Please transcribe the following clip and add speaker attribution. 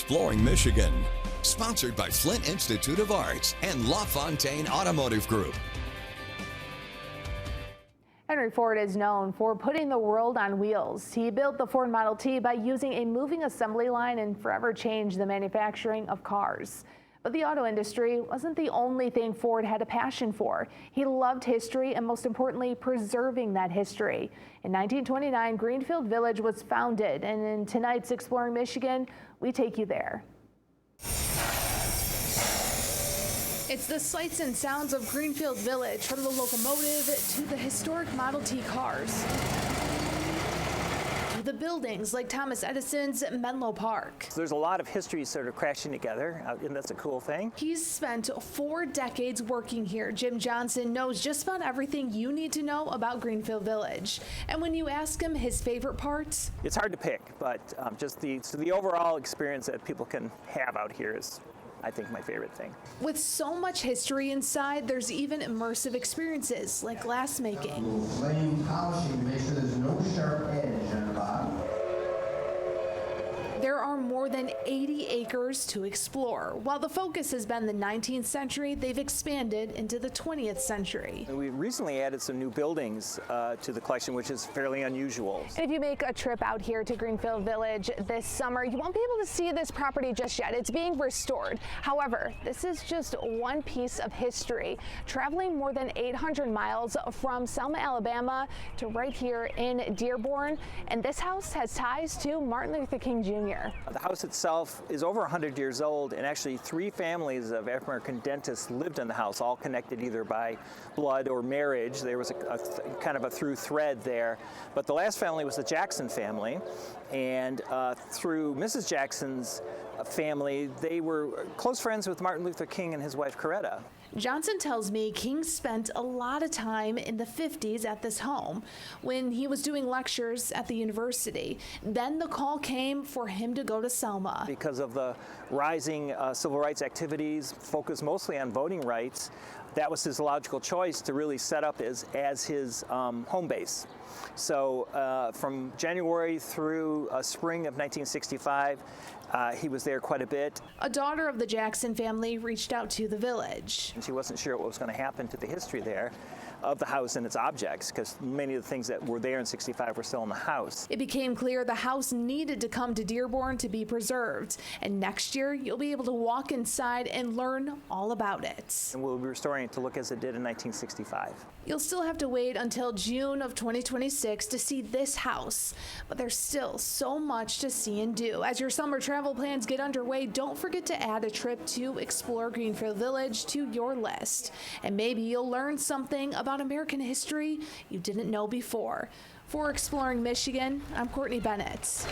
Speaker 1: Exploring Michigan. Sponsored by Flint Institute of Arts and LaFontaine Automotive Group.
Speaker 2: Henry Ford is known for putting the world on wheels. He built the Ford Model T by using a moving assembly line and forever changed the manufacturing of cars. But the auto industry wasn't the only thing Ford had a passion for. He loved history and, most importantly, preserving that history. In 1929, Greenfield Village was founded, and in tonight's Exploring Michigan, we take you there. It's the sights and sounds of Greenfield Village, from the locomotive to the historic Model T cars, to the buildings like Thomas Edison's Menlo Park.
Speaker 3: There's a lot of history sort of crashing together, and that's a cool thing.
Speaker 2: He's spent 4 decades working here. Jim Johnson knows just about everything you need to know about Greenfield Village. And when you ask him his favorite parts,
Speaker 3: it's hard to pick, but just the overall experience that people can have out here is, I think, my favorite thing.
Speaker 2: With so much history inside, there's even immersive experiences like glass making.
Speaker 4: Flame polishing to make sure there's no sharp edge on the bottom.
Speaker 2: There are more than 80 acres to explore. While the focus has been the 19th century, they've expanded into the 20th century.
Speaker 3: We recently added some new buildings to the collection, which is fairly unusual.
Speaker 2: And if you make a trip out here to Greenfield Village this summer, you won't be able to see this property just yet. It's being restored. However, this is just one piece of history, traveling more than 800 miles from Selma, Alabama to right here in Dearborn. And this house has ties to Martin Luther King Jr.
Speaker 3: The house itself is over 100 years old, and actually 3 families of African-American dentists lived in the house, all connected either by blood or marriage. There was a kind of a through thread there. But the last family was the Jackson family, and through Mrs. Jackson's family, they were close friends with Martin Luther King and his wife Coretta.
Speaker 2: Johnson tells me King spent a lot of time in the 50s at this home when he was doing lectures at the university. Then the call came for him to go to Selma.
Speaker 3: Because of the rising civil rights activities, focused mostly on voting rights, that was his logical choice to really set up as his home base. So from January through spring of 1965, he was there quite a bit.
Speaker 2: A daughter of the Jackson family reached out to the village.
Speaker 3: She wasn't sure what was going to happen to the history there of the house and its objects, because many of the things that were there in 65 were still in the house.
Speaker 2: It became clear the house needed to come to Dearborn to be preserved. And next year, you'll be able to walk inside and learn all about it.
Speaker 3: And we'll be restoring it to look as it did in 1965.
Speaker 2: You'll still have to wait until June of 2026 to see this house, but there's still so much to see and do. As your summer travel plans get underway, don't forget to add a trip to explore Greenfield Village to your list. And maybe you'll learn something about American history you didn't know before. For Exploring Michigan, I'm Courtney Bennett.